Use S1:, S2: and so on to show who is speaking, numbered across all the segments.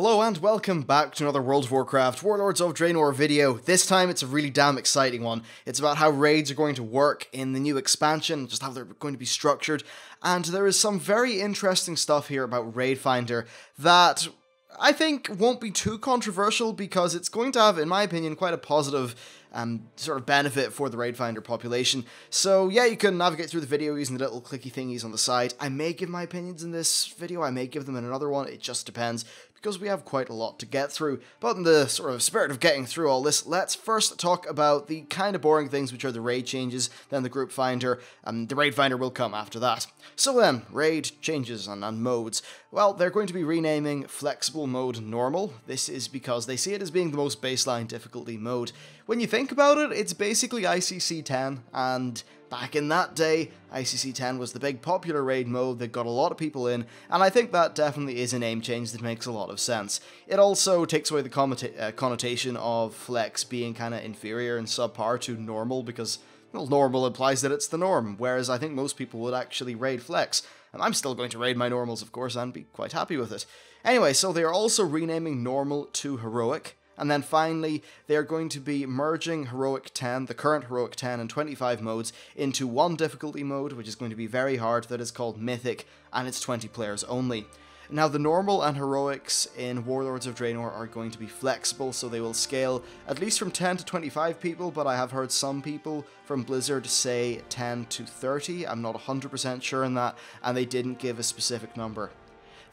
S1: Hello and welcome back to another World of Warcraft Warlords of Draenor video. This time it's a really damn exciting one. It's about how raids are going to work in the new expansion, just how they're going to be structured, and there is some very interesting stuff here about Raid Finder that I think won't be too controversial because it's going to have, in my opinion, quite a positive sort of benefit for the Raid Finder population. So yeah, you can navigate through the video using the little clicky thingies on the side. I may give my opinions in this video, I may give them in another one, it just depends, because we have quite a lot to get through. But in the sort of spirit of getting through all this, let's first talk about the kind of boring things, which are the raid changes, then the group finder, and the Raid Finder will come after that. So then, raid changes and modes. Well, they're going to be renaming Flexible Mode Normal. This is because they see it as being the most baseline difficulty mode. When you think about it, it's basically ICC 10, and back in that day, ICC 10 was the big popular raid mode that got a lot of people in, and I think that definitely is a name change that makes a lot of sense. It also takes away the connotation of Flex being kind of inferior and subpar to normal, because, well, normal implies that it's the norm, whereas I think most people would actually raid Flex. And I'm still going to raid my normals, of course, and be quite happy with it. Anyway, so they are also renaming Normal to Heroic. And then finally, they are going to be merging Heroic 10, the current Heroic 10 and 25 modes, into one difficulty mode, which is going to be very hard, that is called Mythic, and it's 20 players only. Now, the Normal and Heroics in Warlords of Draenor are going to be flexible, so they will scale at least from 10 to 25 people, but I have heard some people from Blizzard say 10 to 30, I'm not 100% sure on that, and they didn't give a specific number.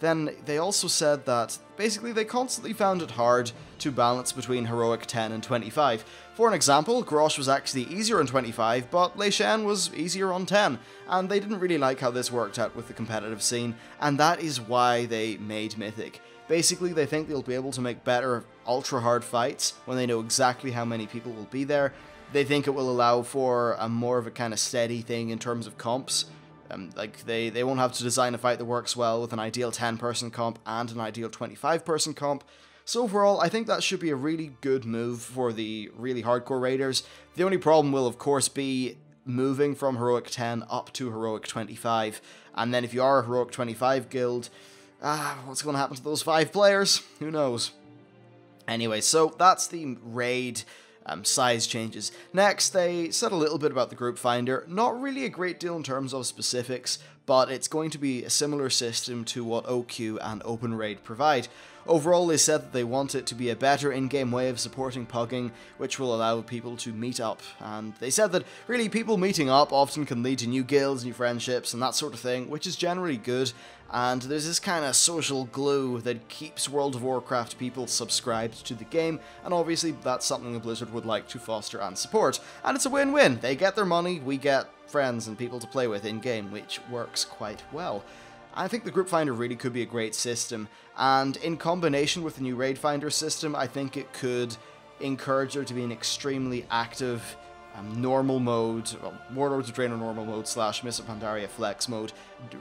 S1: Then they also said that basically they constantly found it hard to balance between Heroic 10 and 25. For an example, Grosh was actually easier on 25, but Lei Shen was easier on 10, and they didn't really like how this worked out with the competitive scene, and that is why they made Mythic. Basically, they think they'll be able to make better ultra-hard fights when they know exactly how many people will be there. They think it will allow for a more of a kind of steady thing in terms of comps. Like, they won't have to design a fight that works well with an ideal 10-person comp and an ideal 25-person comp. So overall, I think that should be a really good move for the really hardcore raiders. The only problem will, of course, be moving from Heroic 10 up to Heroic 25. And then if you are a Heroic 25 guild, what's going to happen to those 5 players? Who knows? Anyway, so that's the raid size changes. Next, they said a little bit about the group finder. Not really a great deal in terms of specifics, but it's going to be a similar system to what OQ and Open Raid provide. Overall, they said that they want it to be a better in-game way of supporting pugging, which will allow people to meet up. And they said that really people meeting up often can lead to new guilds, new friendships, and that sort of thing, which is generally good. And there's this kind of social glue that keeps World of Warcraft people subscribed to the game, and obviously that's something that Blizzard would like to foster and support. And it's a win-win. They get their money, we get friends and people to play with in-game, which works quite well. I think the Group Finder really could be a great system, and in combination with the new Raid Finder system, I think it could encourage there to be an extremely active normal mode, well, Warlords of Draenor normal mode / Mists of Pandaria flex mode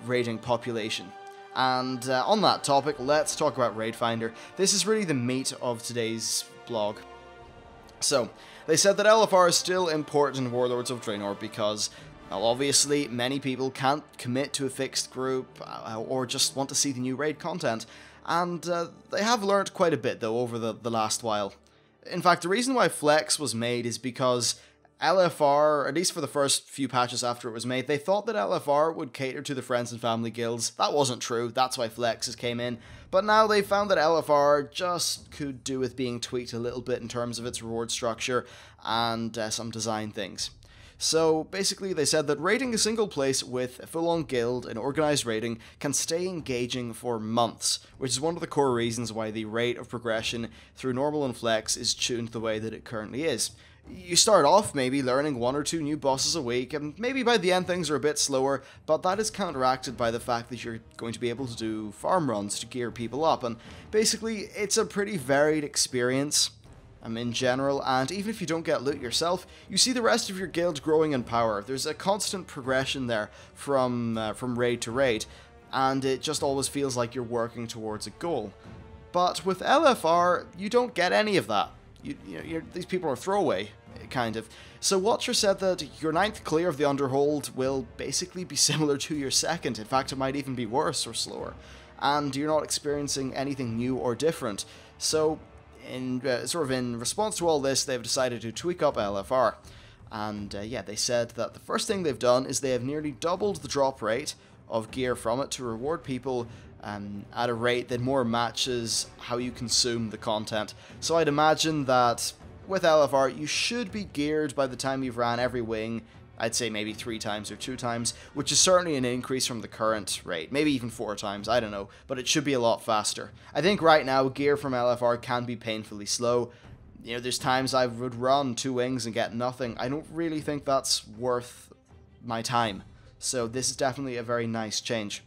S1: raiding population. And on that topic, let's talk about Raid Finder. This is really the meat of today's blog. So, they said that LFR is still important in Warlords of Draenor because, well, obviously, many people can't commit to a fixed group or just want to see the new raid content, and they have learned quite a bit, though, over the last while. In fact, the reason why Flex was made is because LFR, at least for the first few patches after it was made, they thought that LFR would cater to the friends and family guilds. That wasn't true, that's why Flexes came in. But now they found that LFR just could do with being tweaked a little bit in terms of its reward structure and some design things. So basically they said that raiding a single place with a full-on guild and organized raiding can stay engaging for months, which is one of the core reasons why the rate of progression through normal and flex is tuned the way that it currently is. You start off maybe learning 1 or 2 new bosses a week, and maybe by the end things are a bit slower, but that is counteracted by the fact that you're going to be able to do farm runs to gear people up, and basically it's a pretty varied experience in general, and even if you don't get loot yourself, you see the rest of your guild growing in power. There's a constant progression there from raid to raid, and it just always feels like you're working towards a goal. But with LFR, you don't get any of that. These people are throwaway, kind of. So Watcher said that your 9th clear of the Underhold will basically be similar to your 2nd. In fact, it might even be worse or slower. and you're not experiencing anything new or different. So, in response to all this, they've decided to tweak up LFR. And yeah, they said that the first thing they've done is they have nearly doubled the drop rate of gear from it to reward people at a rate that more matches how you consume the content. So I'd imagine that with LFR, you should be geared by the time you've ran every wing. I'd say maybe 3 times or 2 times, which is certainly an increase from the current rate. Maybe even 4 times, I don't know, but it should be a lot faster. I think right now, gear from LFR can be painfully slow. You know, there's times I would run 2 wings and get nothing. I don't really think that's worth my time. So this is definitely a very nice change.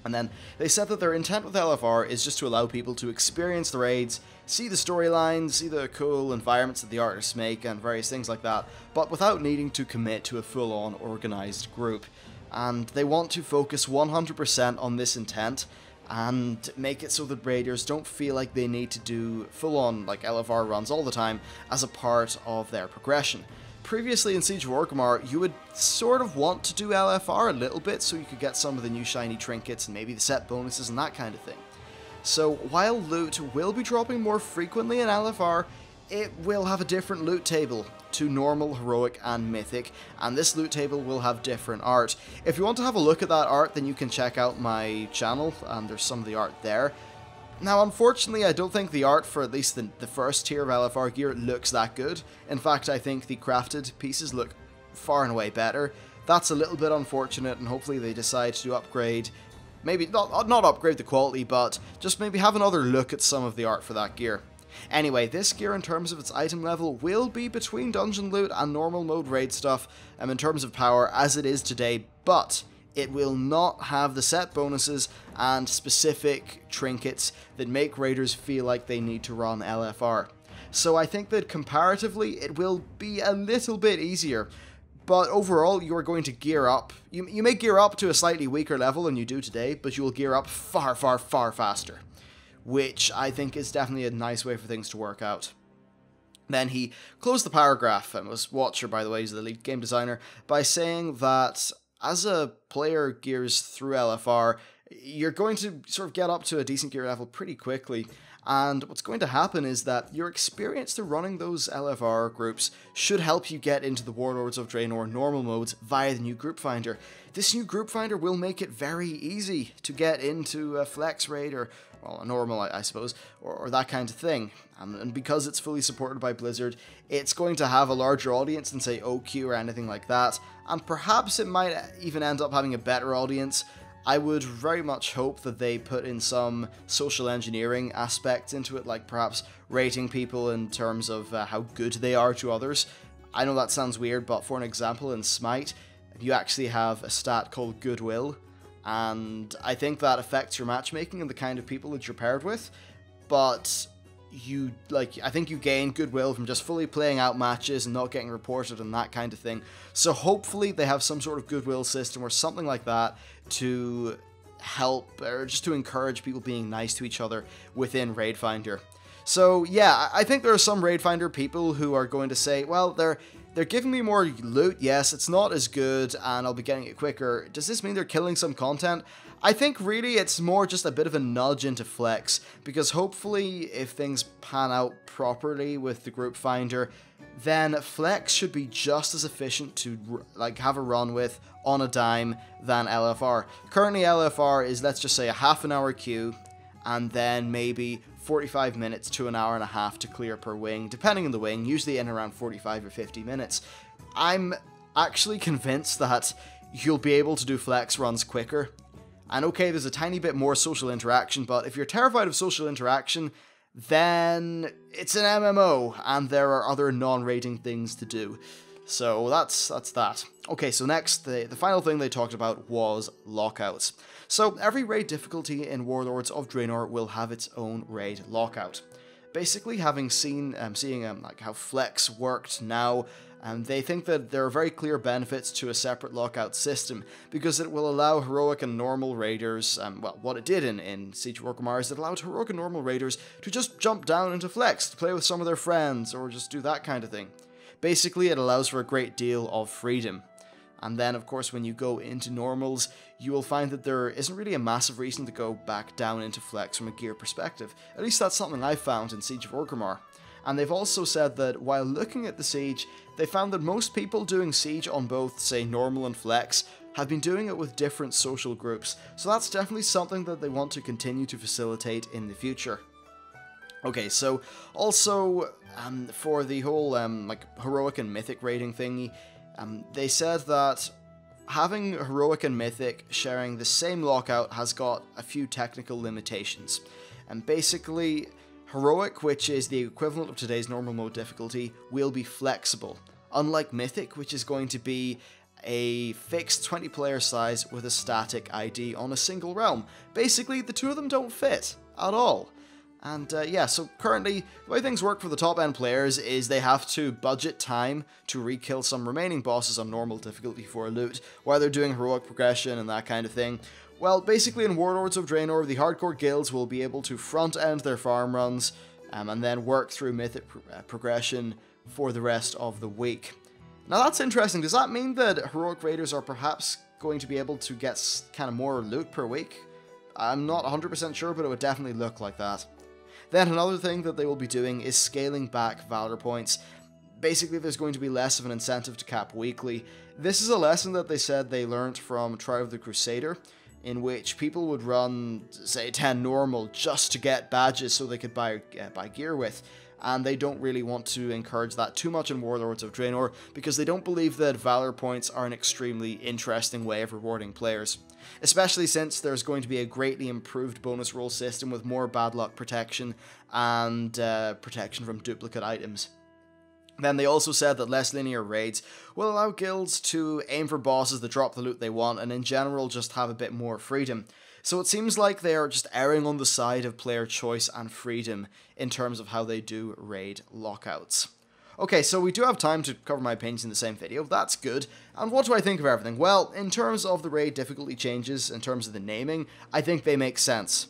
S1: And then they said that their intent with LFR is just to allow people to experience the raids, see the storylines, see the cool environments that the artists make, and various things like that, but without needing to commit to a full-on organized group. And they want to focus 100% on this intent, and make it so that raiders don't feel like they need to do full-on like LFR runs all the time as a part of their progression. Previously in Siege of Orgrimmar, you would sort of want to do LFR a little bit so you could get some of the new shiny trinkets and maybe the set bonuses and that kind of thing. So while loot will be dropping more frequently in LFR, it will have a different loot table to normal, heroic, and mythic, and this loot table will have different art. If you want to have a look at that art, then you can check out my channel, and there's some of the art there. Now, unfortunately, I don't think the art for at least the first tier of LFR gear looks that good. In fact, I think the crafted pieces look far and away better. That's a little bit unfortunate, and hopefully they decide to upgrade. Maybe not upgrade the quality, but just maybe have another look at some of the art for that gear. Anyway, this gear in terms of its item level will be between dungeon loot and normal mode raid stuff in terms of power as it is today, but it will not have the set bonuses and specific trinkets that make raiders feel like they need to run LFR. So I think that comparatively it will be a little bit easier, but overall you are going to gear up. You may gear up to a slightly weaker level than you do today, but you will gear up far, far, far faster, which I think is definitely a nice way for things to work out. Then he closed the paragraph, and was Watcher, by the way, he's the lead game designer, by saying that as a player gears through LFR, you're going to sort of get up to a decent gear level pretty quickly, and what's going to happen is that your experience to running those LFR groups should help you get into the Warlords of Draenor normal modes via the new group finder. This new group finder will make it very easy to get into a flex raid, or well, a normal, I suppose, or that kind of thing. And because it's fully supported by Blizzard, it's going to have a larger audience than, say, OQ or anything like that, and perhaps it might even end up having a better audience. I would very much hope that they put in some social engineering aspects into it, like perhaps rating people in terms of how good they are to others. I know that sounds weird, but for an example, in Smite, you actually have a stat called Goodwill, and I think that affects your matchmaking and the kind of people that you're paired with, but I think you gain goodwill from just fully playing out matches and not getting reported and that kind of thing. So hopefully they have some sort of goodwill system or something like that to help, or just to encourage people being nice to each other within Raid Finder. So yeah, I think there are some Raid Finder people who are going to say, well, they're giving me more loot, yes, it's not as good, and I'll be getting it quicker. Does this mean they're killing some content? I think really it's more just a bit of a nudge into Flex, because hopefully if things pan out properly with the group finder, then Flex should be just as efficient to like have a run with on a dime than LFR. Currently LFR is, let's just say, a half an hour queue, and then maybe 45 minutes to an hour and a half to clear per wing, depending on the wing, usually in around 45 or 50 minutes. I'm actually convinced that you'll be able to do Flex runs quicker. And okay, there's a tiny bit more social interaction, but if you're terrified of social interaction, then it's an MMO, and there are other non-raiding things to do. So that's that. Okay, so next, the final thing they talked about was lockouts. So every raid difficulty in Warlords of Draenor will have its own raid lockout. Basically, having seeing like how Flex worked now, they think that there are very clear benefits to a separate lockout system, because it will allow heroic and normal raiders, well, what it did in Siege of Orgrimmar is it allowed heroic and normal raiders to just jump down into Flex to play with some of their friends, or just do that kind of thing. Basically, it allows for a great deal of freedom. And then, of course, when you go into normals, you will find that there isn't really a massive reason to go back down into flex from a gear perspective. At least that's something I found in Siege of Orgrimmar. And they've also said that while looking at the Siege, they found that most people doing Siege on both, say, normal and flex have been doing it with different social groups. So that's definitely something that they want to continue to facilitate in the future. Okay, so also for the whole like heroic and mythic rating thingy, they said that having heroic and mythic sharing the same lockout has got a few technical limitations. And basically, heroic, which is the equivalent of today's normal mode difficulty, will be flexible, unlike mythic, which is going to be a fixed 20 player size with a static ID on a single realm. Basically, the two of them don't fit at all. And yeah, so currently, the way things work for the top end players is they have to budget time to re-kill some remaining bosses on normal difficulty for a loot, while they're doing heroic progression and that kind of thing. Well, basically in Warlords of Draenor, the hardcore guilds will be able to front-end their farm runs, and then work through mythic progression for the rest of the week. Now that's interesting. Does that mean that heroic raiders are perhaps going to be able to get kind of more loot per week? I'm not 100% sure, but it would definitely look like that. Then another thing that they will be doing is scaling back Valor points. Basically, there's going to be less of an incentive to cap weekly. This is a lesson that they said they learned from Trial of the Crusader, in which people would run, say, 10 normal just to get badges so they could buy gear with. And they don't really want to encourage that too much in Warlords of Draenor, because they don't believe that Valor points are an extremely interesting way of rewarding players. Especially since there's going to be a greatly improved bonus roll system with more bad luck protection and protection from duplicate items. Then they also said that less linear raids will allow guilds to aim for bosses that drop the loot they want and in general just have a bit more freedom. So it seems like they are just erring on the side of player choice and freedom in terms of how they do raid lockouts. Okay, so we do have time to cover my opinions in the same video, that's good. And what do I think of everything? Well, in terms of the raid difficulty changes, in terms of the naming, I think they make sense.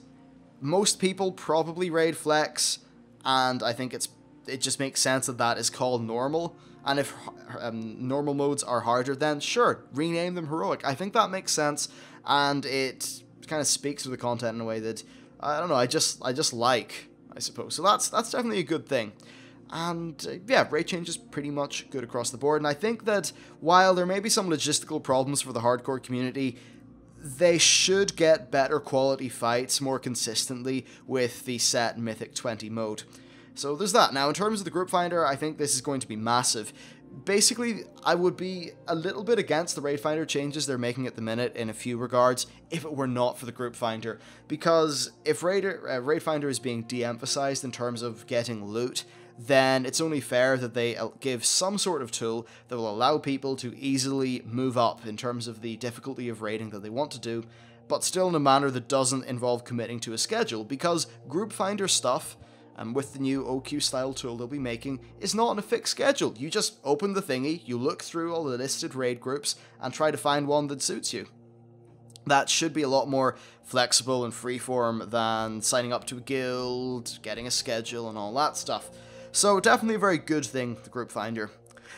S1: Most people probably raid flex, and I think it just makes sense that that is called normal. And if normal modes are harder, then sure, rename them heroic. I think that makes sense, and it kind of speaks to the content in a way that, I don't know, I just like, I suppose. So that's definitely a good thing. And yeah, raid change is pretty much good across the board. And I think that while there may be some logistical problems for the hardcore community, they should get better quality fights more consistently with the set Mythic 20 mode. So there's that. Now, in terms of the group finder, I think this is going to be massive. Basically, I would be a little bit against the raid finder changes they're making at the minute in a few regards, if it were not for the group finder. Because if raid finder is being de-emphasized in terms of getting loot, then it's only fair that they give some sort of tool that will allow people to easily move up in terms of the difficulty of raiding that they want to do, but still in a manner that doesn't involve committing to a schedule, because group finder stuff, and with the new OQ style tool they'll be making, is not on a fixed schedule. You just open the thingy, you look through all the listed raid groups, and try to find one that suits you. That should be a lot more flexible and freeform than signing up to a guild, getting a schedule, and all that stuff. So definitely a very good thing, the group finder.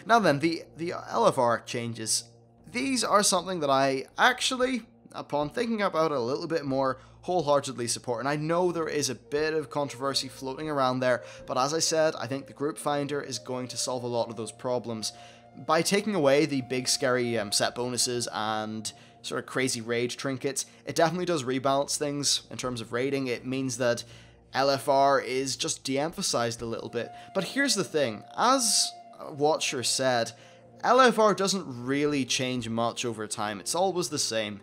S1: Now then, the LFR changes. These are something that I actually, upon thinking about it a little bit more, wholeheartedly support. And I know there is a bit of controversy floating around there, but as I said, I think the group finder is going to solve a lot of those problems. By taking away the big scary set bonuses and sort of crazy raid trinkets, it definitely does rebalance things in terms of raiding. It means that LFR is just de-emphasized a little bit. But here's the thing, as Watcher said, LFR doesn't really change much over time. It's always the same.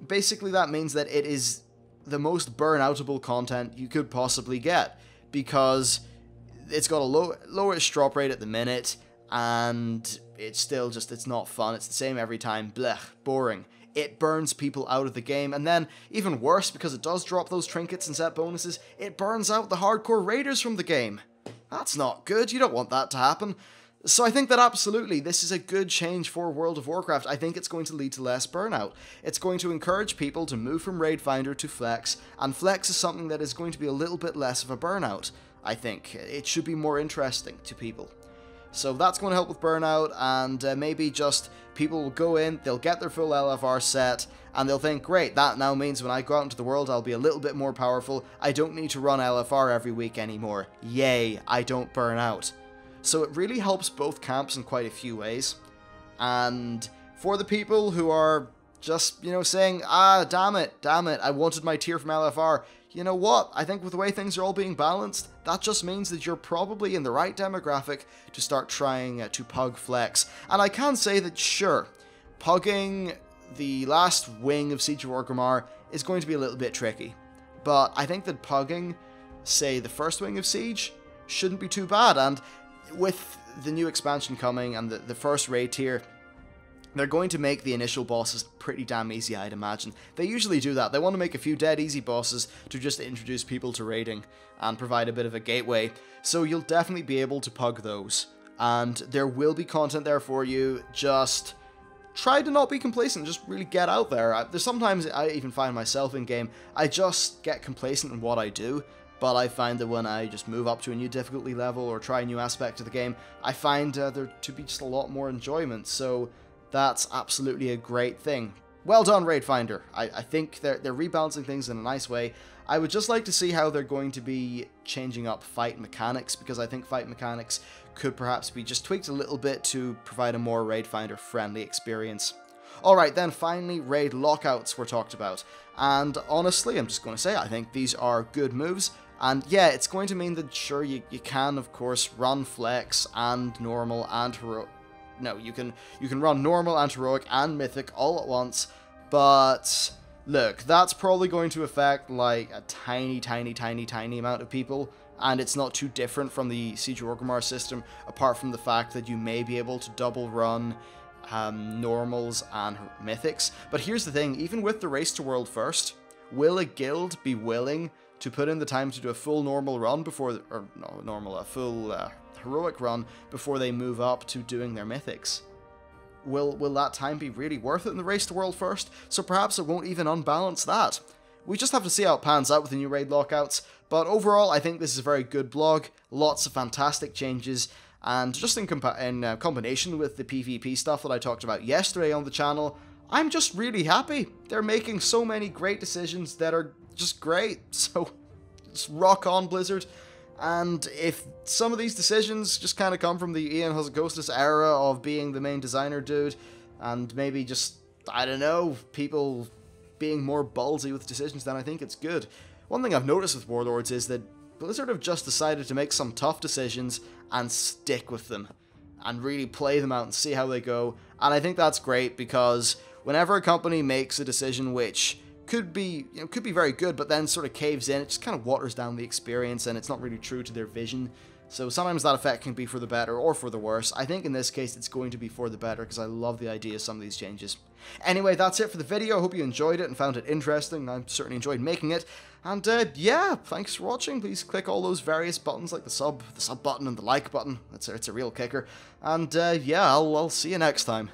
S1: Basically, that means that it is the most burnoutable content you could possibly get, because it's got a lowest drop rate at the minute, and it's still just, it's not fun. It's the same every time. Blech, boring. It burns people out of the game, and then, even worse, because it does drop those trinkets and set bonuses, it burns out the hardcore raiders from the game. That's not good, you don't want that to happen. So I think that absolutely, this is a good change for World of Warcraft. I think it's going to lead to less burnout. It's going to encourage people to move from Raid Finder to Flex, and Flex is something that is going to be a little bit less of a burnout, I think. It should be more interesting to people. So that's going to help with burnout, and maybe just people will go in, they'll get their full LFR set, and they'll think, great, that now means when I go out into the world, I'll be a little bit more powerful. I don't need to run LFR every week anymore. Yay, I don't burn out. So it really helps both camps in quite a few ways. And for the people who are just, saying, damn it, I wanted my tier from LFR. You know what? I think with the way things are all being balanced, that just means that you're probably in the right demographic to start trying to pug flex. And I can say that, sure, pugging the last wing of Siege of Orgrimmar is going to be a little bit tricky. But I think that pugging, say, the first wing of Siege shouldn't be too bad. And with the new expansion coming and the first raid tier, they're going to make the initial bosses pretty damn easy, I'd imagine. They usually do that. They want to make a few dead easy bosses to just introduce people to raiding and provide a bit of a gateway. So you'll definitely be able to pug those. And there will be content there for you. Just try to not be complacent. Just really get out there. There's sometimes I even find myself in game, I just get complacent in what I do. But I find that when I just move up to a new difficulty level or try a new aspect of the game, I find there to be just a lot more enjoyment. So that's absolutely a great thing. Well done, Raid Finder. I think they're rebalancing things in a nice way. I would just like to see how they're going to be changing up fight mechanics, because I think fight mechanics could perhaps be just tweaked a little bit to provide a more Raid Finder friendly experience. Alright then, finally, raid lockouts were talked about. And honestly, I'm just going to say, I think these are good moves. And yeah, it's going to mean that, sure, you can, of course, run flex and normal and heroic. No, you can run normal and heroic and mythic all at once, but look, that's probably going to affect like a tiny amount of people, and it's not too different from the Siege of Orgrimmar system, apart from the fact that you may be able to double run normals and mythics. But here's the thing, even with the race to world first, will a guild be willing to put in the time to do a full normal run before, or no, normal, a full heroic run before they move up to doing their mythics? Will that time be really worth it in the race to world first? So perhaps it won't even unbalance that. We just have to see how it pans out with the new raid lockouts, but overall I think this is a very good blog, lots of fantastic changes, and just in combination with the PvP stuff that I talked about yesterday on the channel, I'm just really happy. They're making so many great decisions that are just great, so just rock on, Blizzard. And if some of these decisions just kind of come from the Ian Hazzagostas era of being the main designer dude, and maybe just, I don't know, people being more ballsy with decisions, then I think it's good. One thing I've noticed with Warlords is that Blizzard have just decided to make some tough decisions and stick with them, and really play them out and see how they go. And I think that's great, because whenever a company makes a decision which could be very good, but then sort of caves in, it just kind of waters down the experience, and it's not really true to their vision. So sometimes that effect can be for the better or for the worse. I think in this case it's going to be for the better, because I love the idea of some of these changes. Anyway, that's it for the video. I hope you enjoyed it and found it interesting. I certainly enjoyed making it. And yeah, thanks for watching. Please click all those various buttons, like the sub button and the like button. It's a real kicker. And yeah, I'll see you next time.